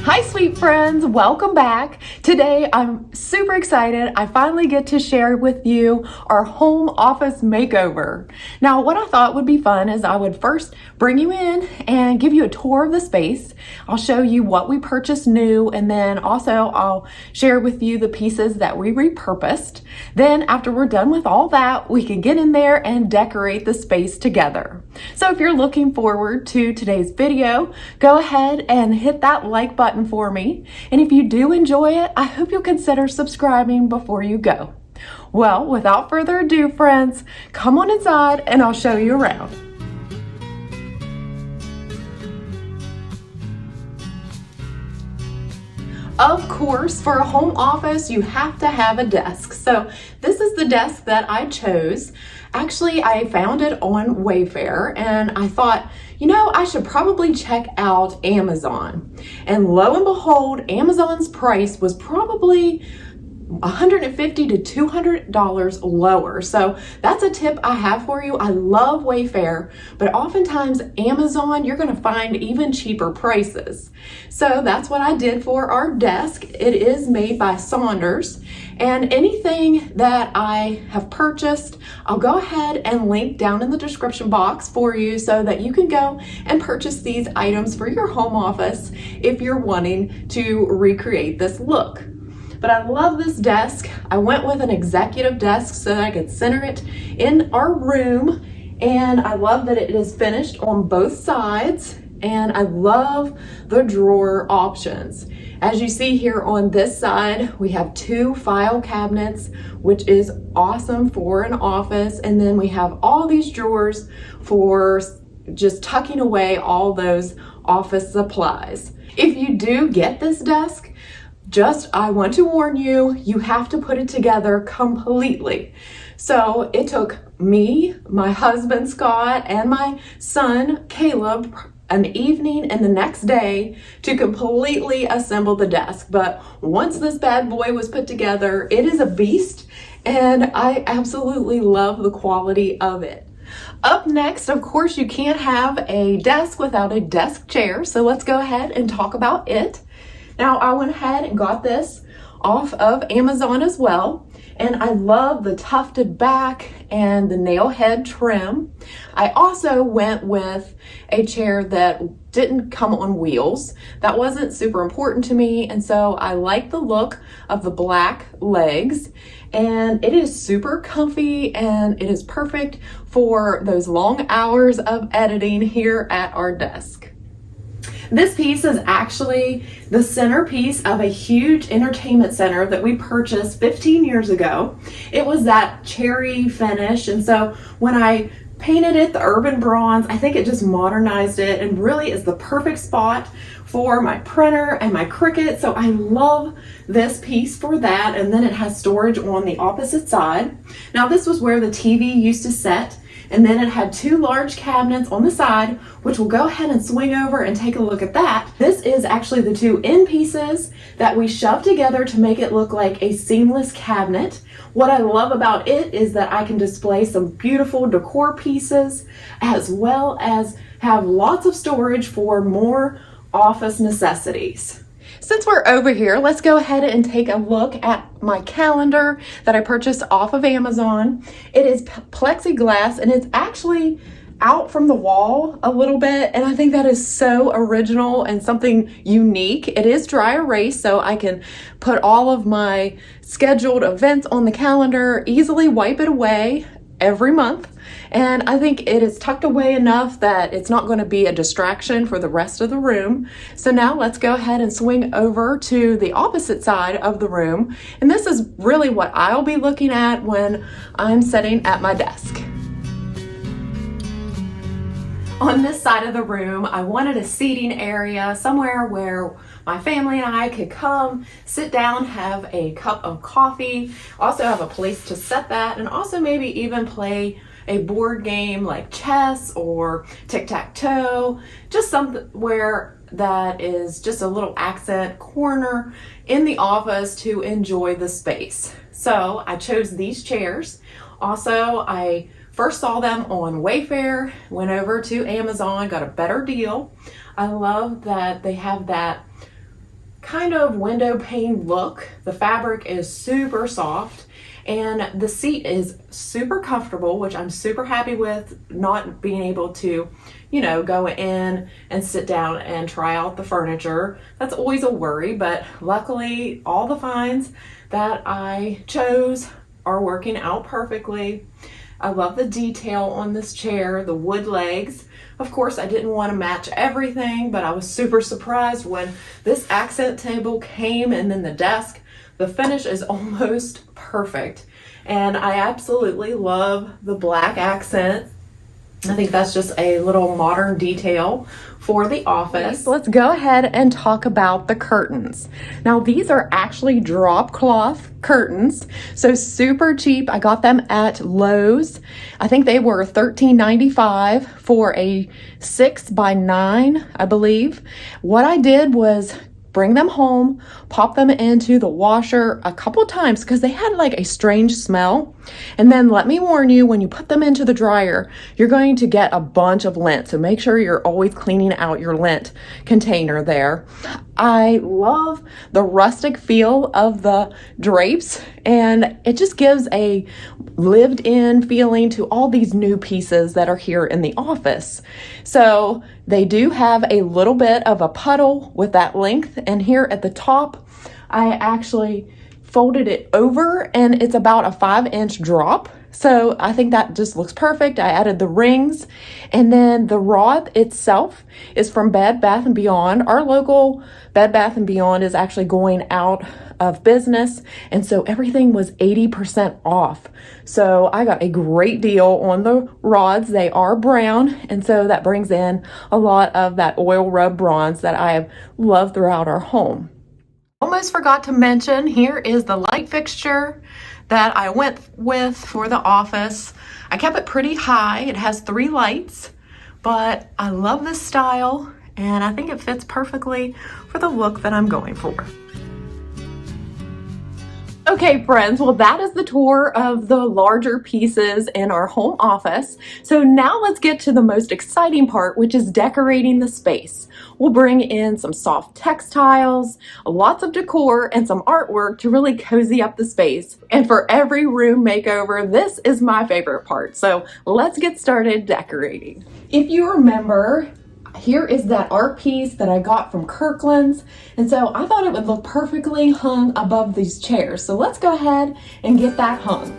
Hi sweet friends, welcome back. Today I'm super excited. I finally get to share with you our home office makeover. Now what I thought would be fun is I would first bring you in and give you a tour of the space. I'll show you what we purchased new, and then also I'll share with you the pieces that we repurposed. Then after we're done with all that, we can get in there and decorate the space together. So if you're looking forward to today's video, go ahead and hit that like button for me. And if you do enjoy it, I hope you'll consider subscribing before you go. Well, without further ado, friends, come on inside and I'll show you around. Of course, for a home office, you have to have a desk. So this is the desk that I chose. Actually, I found it on Wayfair and I thought, I should probably check out Amazon. And lo and behold, Amazon's price was probably $150 to $200 lower. So that's a tip I have for you. I love Wayfair, but oftentimes Amazon, you're going to find even cheaper prices. So that's what I did for our desk. It is made by Saunders, and anything that I have purchased, I'll go ahead and link down in the description box for you so that you can go and purchase these items for your home office if you're wanting to recreate this look. But I love this desk. I went with an executive desk so that I could center it in our room. And I love that it is finished on both sides. And I love the drawer options. As you see here on this side, we have 2 file cabinets, which is awesome for an office. And then we have all these drawers for just tucking away all those office supplies. If you do get this desk, I want to warn you, you have to put it together completely. So it took me, my husband Scott, and my son Caleb an evening and the next day to completely assemble the desk. But once this bad boy was put together, it is a beast, and I absolutely love the quality of it. Up next, of course, you can't have a desk without a desk chair. So let's go ahead and talk about it. Now, I went ahead and got this off of Amazon as well, and I love the tufted back and the nail head trim. I also went with a chair that didn't come on wheels. That wasn't super important to me, and so I like the look of the black legs, and it is super comfy, and it is perfect for those long hours of editing here at our desk. This piece is actually the centerpiece of a huge entertainment center that we purchased 15 years ago. It was that cherry finish, and so when I painted it the urban bronze, I think it just modernized it and really is the perfect spot for my printer and my Cricut. So I love this piece for that, and then it has storage on the opposite side. Now this was where the TV used to sit. And then it had 2 large cabinets on the side, which we'll go ahead and swing over and take a look at that. This is actually the 2 end pieces that we shoved together to make it look like a seamless cabinet. What I love about it is that I can display some beautiful decor pieces, as well as have lots of storage for more office necessities. Since we're over here, let's go ahead and take a look at my calendar that I purchased off of Amazon. It is plexiglass, and it's actually out from the wall a little bit, and I think that is so original and something unique. It is dry erase, so I can put all of my scheduled events on the calendar, easily wipe it away every month. And I think it is tucked away enough that it's not going to be a distraction for the rest of the room. So now let's go ahead and swing over to the opposite side of the room. And this is really what I'll be looking at when I'm sitting at my desk. On this side of the room, I wanted a seating area, somewhere where my family and I could come, sit down, have a cup of coffee, also have a place to set that, and also maybe even play a board game like chess or tic-tac-toe, just somewhere that is just a little accent corner in the office to enjoy the space. So I chose these chairs. Also, I first saw them on Wayfair, went over to Amazon, got a better deal. I love that they have that kind of window pane look. The fabric is super soft and the seat is super comfortable, which I'm super happy with, not being able to, you know, go in and sit down and try out the furniture. That's always a worry, but luckily all the finds that I chose are working out perfectly. I love the detail on this chair, the wood legs. Of course, I didn't want to match everything, but I was super surprised when this accent table came and then the desk. The finish is almost perfect. And I absolutely love the black accent. I think that's just a little modern detail for the office. Let's go ahead and talk about the curtains. Now these are actually drop cloth curtains, so super cheap. I got them at Lowe's. I think they were $13.95 for a 6x9, I believe. What I did was bring them home, pop them into the washer a couple times because they had like a strange smell. And then let me warn you, when you put them into the dryer, you're going to get a bunch of lint. So make sure you're always cleaning out your lint container there. I love the rustic feel of the drapes, and it just gives a lived in feeling to all these new pieces that are here in the office. So they do have a little bit of a puddle with that length, and here at the top, I actually folded it over and it's about a 5-inch drop. So I think that just looks perfect. I added the rings, and then the rod itself is from Bed Bath & Beyond. Our local Bed Bath & Beyond is actually going out of business, and so everything was 80% off. So I got a great deal on the rods. They are brown, and so that brings in a lot of that oil rub bronze that I have loved throughout our home. Almost forgot to mention, here is the light fixture that I went with for the office. I kept it pretty high. It has 3 lights, but I love this style and I think it fits perfectly for the look that I'm going for. Okay, friends, well, that is the tour of the larger pieces in our home office. So now let's get to the most exciting part, which is decorating the space. We'll bring in some soft textiles, lots of decor, and some artwork to really cozy up the space. And for every room makeover, this is my favorite part. So let's get started decorating. If you remember, here is that art piece that I got from Kirkland's, and so I thought it would look perfectly hung above these chairs. So let's go ahead and get that hung.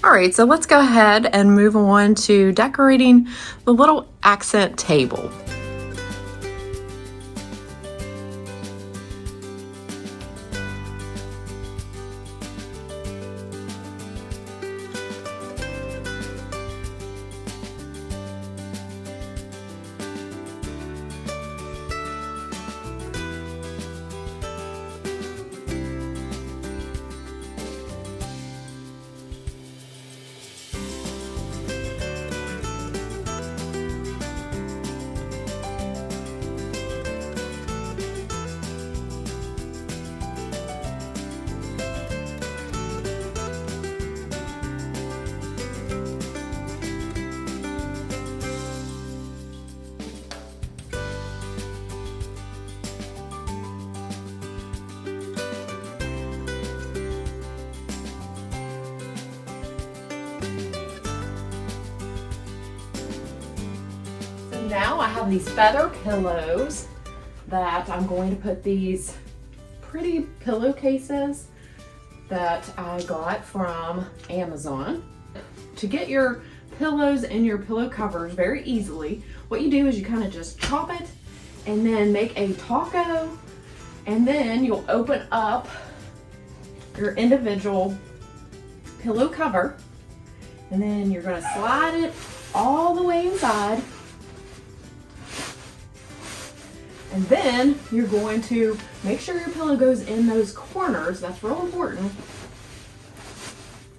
All right, so let's go ahead and move on to decorating the little accent table. Now I have these feather pillows that I'm going to put these pretty pillowcases that I got from Amazon. To get your pillows and your pillow covers very easily, what you do is you kind of just chop it and then make a taco, and then you'll open up your individual pillow cover, and then you're going to slide it all the way inside. And then you're going to make sure your pillow goes in those corners. That's real important.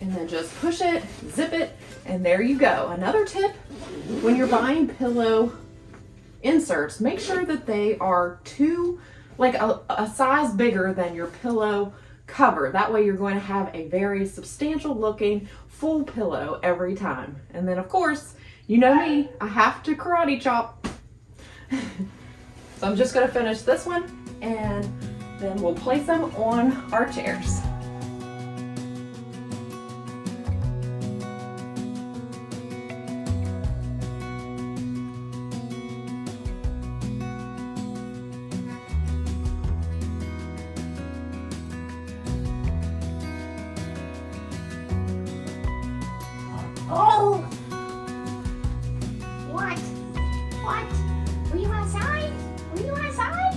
And then just push it, zip it, and there you go. Another tip, when you're buying pillow inserts, make sure that they are like a size bigger than your pillow cover. That way you're going to have a very substantial looking full pillow every time. And then of course, you know me, I have to karate chop. So I'm just gonna finish this one and then we'll place them on our chairs. Oh! What? What? Were you outside? Were you outside?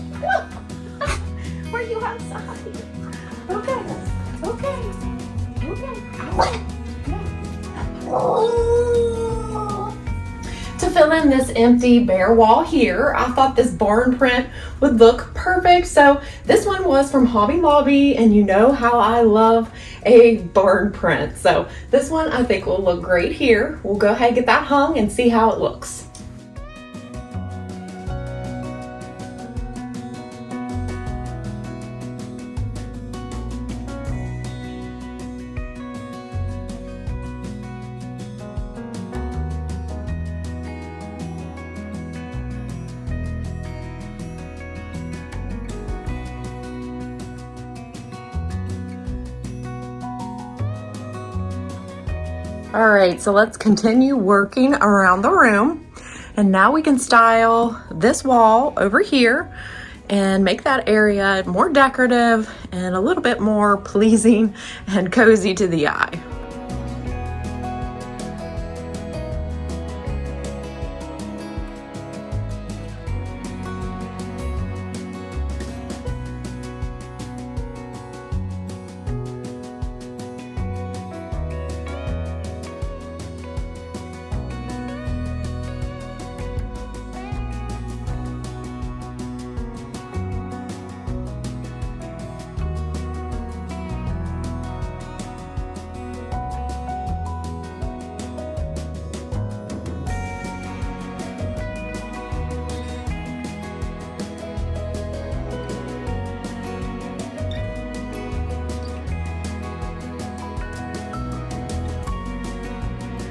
Were you outside? Okay. To fill in this empty bare wall here, I thought this barn print would look perfect. So this one was from Hobby Lobby, and you know how I love a barn print. So this one I think will look great here. We'll go ahead and get that hung and see how it looks. All right, so let's continue working around the room. And now we can style this wall over here and make that area more decorative and a little bit more pleasing and cozy to the eye.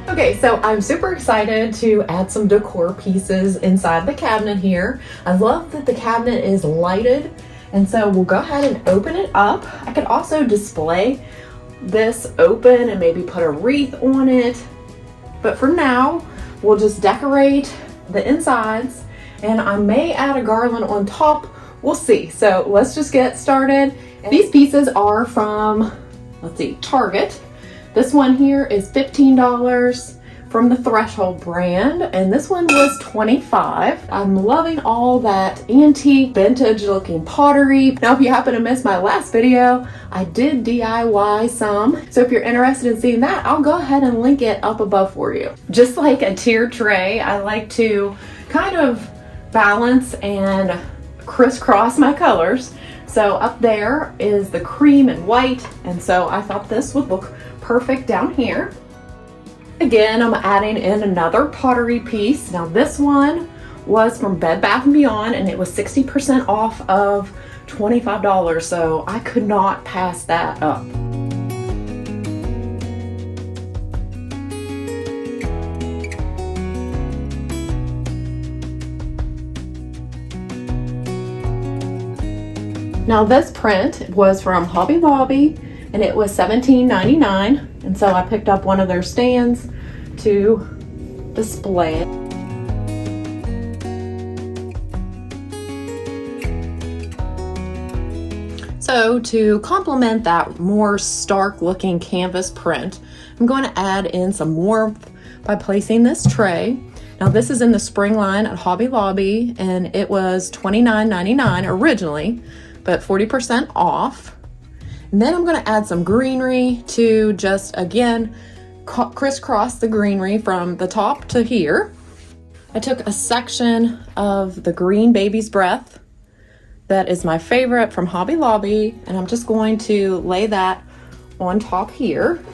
Okay, so I'm super excited to add some decor pieces inside the cabinet here. I love that the cabinet is lighted, and so we'll go ahead and open it up. I could also display this open and maybe put a wreath on it, but for now, we'll just decorate the insides, and I may add a garland on top. We'll see. So let's just get started. These pieces are from, let's see, Target. This one here is $15 from the Threshold brand, and this one was $25. I'm loving all that antique, vintage looking pottery. Now, if you happen to miss my last video, I did DIY some. So if you're interested in seeing that, I'll go ahead and link it up above for you. Just like a tiered tray, I like to kind of balance and crisscross my colors. So up there is the cream and white, and so I thought this would look perfect down here. Again, I'm adding in another pottery piece. Now this one was from Bed Bath & Beyond, and it was 60% off of $25, so I could not pass that up. Now this print was from Hobby Lobby, and it was $17.99, and so I picked up one of their stands to display it. So to complement that more stark looking canvas print, I'm going to add in some warmth by placing this tray. Now this is in the spring line at Hobby Lobby, and it was $29.99 originally, but 40% off. And then I'm going to add some greenery to just, again, crisscross the greenery from the top to here. I took a section of the green baby's breath that is my favorite from Hobby Lobby, and I'm just going to lay that on top here,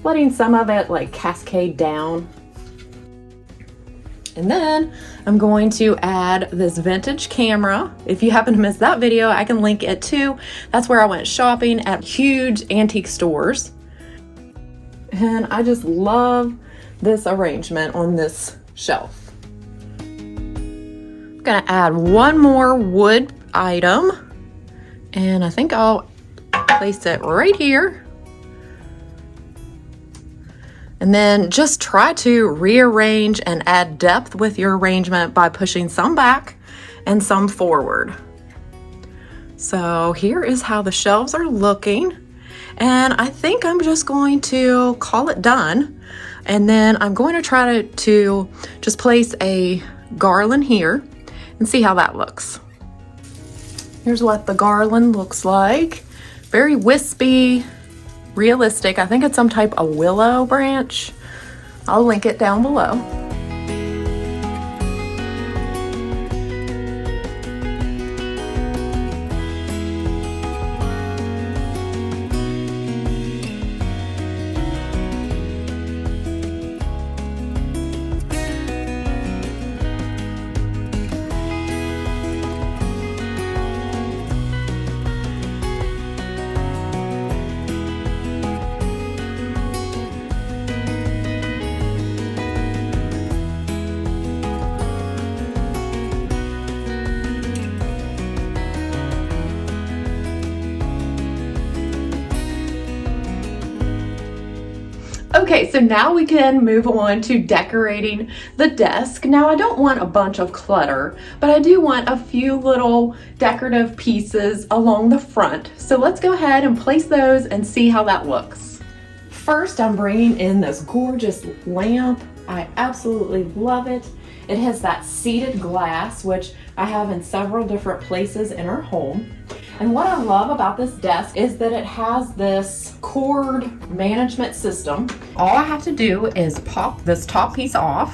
letting some of it like cascade down. And then I'm going to add this vintage camera. If you happen to miss that video, I can link it too. That's where I went shopping at huge antique stores. And I just love this arrangement on this shelf. I'm gonna add one more wood item, and I think I'll place it right here. And then just try to rearrange and add depth with your arrangement by pushing some back and some forward. So here is how the shelves are looking. And I think I'm just going to call it done. And then I'm going to try to just place a garland here and see how that looks. Here's what the garland looks like. Very wispy, realistic. I think it's some type of willow branch. I'll link it down below. Okay, so now we can move on to decorating the desk. Now I don't want a bunch of clutter, but I do want a few little decorative pieces along the front. So let's go ahead and place those and see how that looks. First, I'm bringing in this gorgeous lamp. I absolutely love it. It has that seated glass, which I have in several different places in our home. And what I love about this desk is that it has this cord management system. All I have to do is pop this top piece off,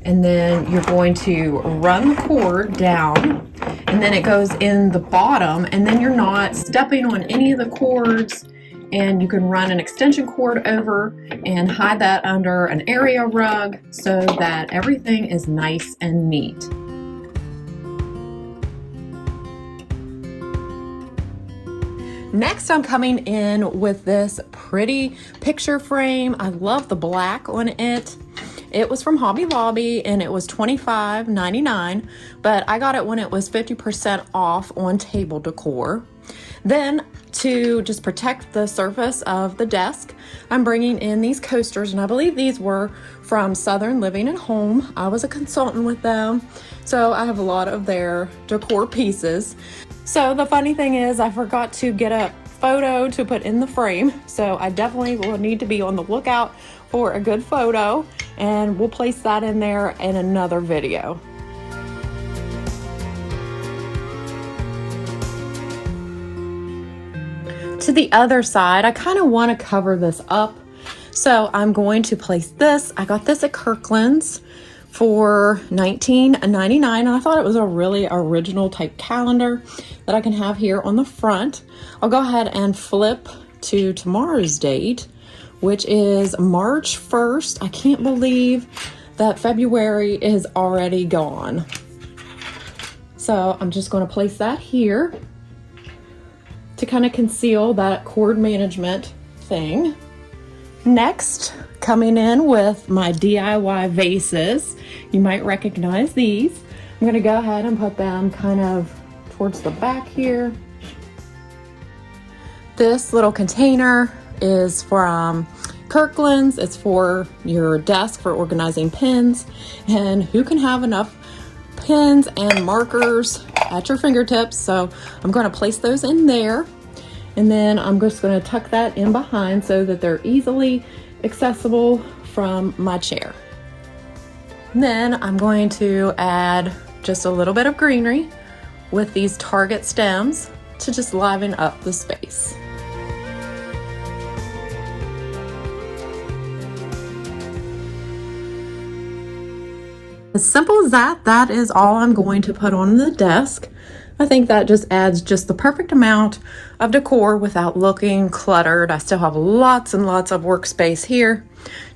and then you're going to run the cord down, and then it goes in the bottom, and then you're not stepping on any of the cords, and you can run an extension cord over and hide that under an area rug so that everything is nice and neat. Next, I'm coming in with this pretty picture frame. I love the black on it. It was from Hobby Lobby and it was $25.99, but I got it when it was 50% off on Table Decor. Then, to just protect the surface of the desk, I'm bringing in these coasters, and I believe these were from Southern Living at Home. I was a consultant with them, so I have a lot of their decor pieces. So the funny thing is I forgot to get a photo to put in the frame, so I definitely will need to be on the lookout for a good photo, and we'll place that in there in another video. To the other side, I kind of want to cover this up, so I'm going to place this. I got this at Kirkland's for $19.99, and I thought it was a really original type calendar that I can have here on the front. I'll go ahead and flip to tomorrow's date, which is March 1st. I can't believe that February is already gone. So I'm just going to place that here to kind of conceal that cord management thing. Next, coming in with my DIY vases. You might recognize these. I'm going to go ahead and put them kind of towards the back here. This little container is from Kirkland's. It's for your desk for organizing pens. And who can have enough pens and markers at your fingertips? So I'm going to place those in there. And then I'm just going to tuck that in behind so that they're easily accessible from my chair. And then I'm going to add just a little bit of greenery with these Target stems to just liven up the space. As simple as that, that is all I'm going to put on the desk. I think that just adds just the perfect amount of decor without looking cluttered. I still have lots and lots of workspace here.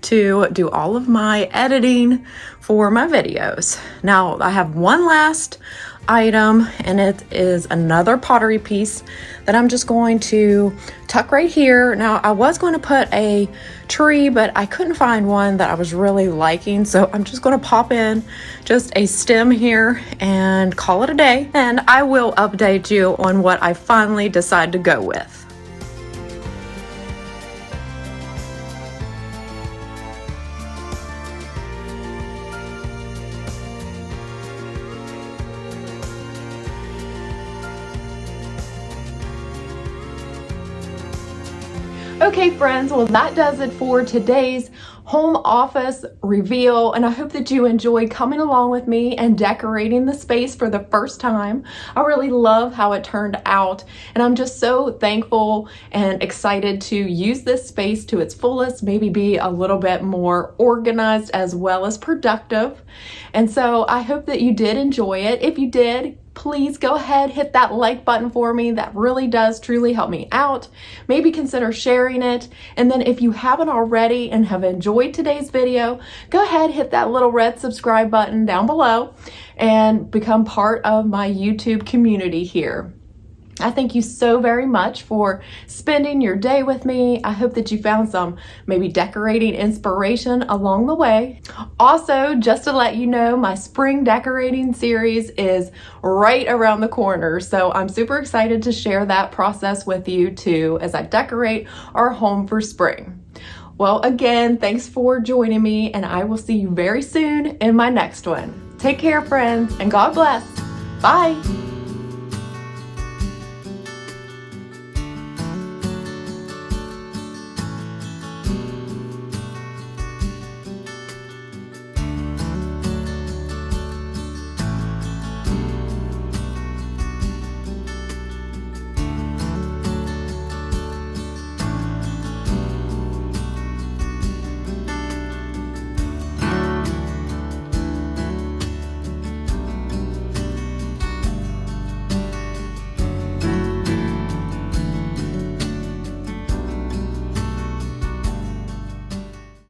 to do all of my editing for my videos. Now I have one last item, and it is another pottery piece that I'm just going to tuck right here. Now I was going to put a tree, but I couldn't find one that I was really liking, so I'm just going to pop in just a stem here and call it a day, and I will update you on what I finally decide to go with. Okay friends, well that does it for today's home office reveal, and I hope that you enjoyed coming along with me and decorating the space for the first time. I really love how it turned out, and I'm just so thankful and excited to use this space to its fullest, maybe be a little bit more organized as well as productive. And so I hope that you did enjoy it. If you did, please go ahead, hit that like button for me. That really does truly help me out. Maybe consider sharing it. And then if you haven't already and have enjoyed today's video, go ahead, hit that little red subscribe button down below and become part of my YouTube community here. I thank you so very much for spending your day with me. I hope that you found some maybe decorating inspiration along the way. Also, just to let you know, my spring decorating series is right around the corner. So I'm super excited to share that process with you too as I decorate our home for spring. Well, again, thanks for joining me, and I will see you very soon in my next one. Take care, friends, and God bless. Bye.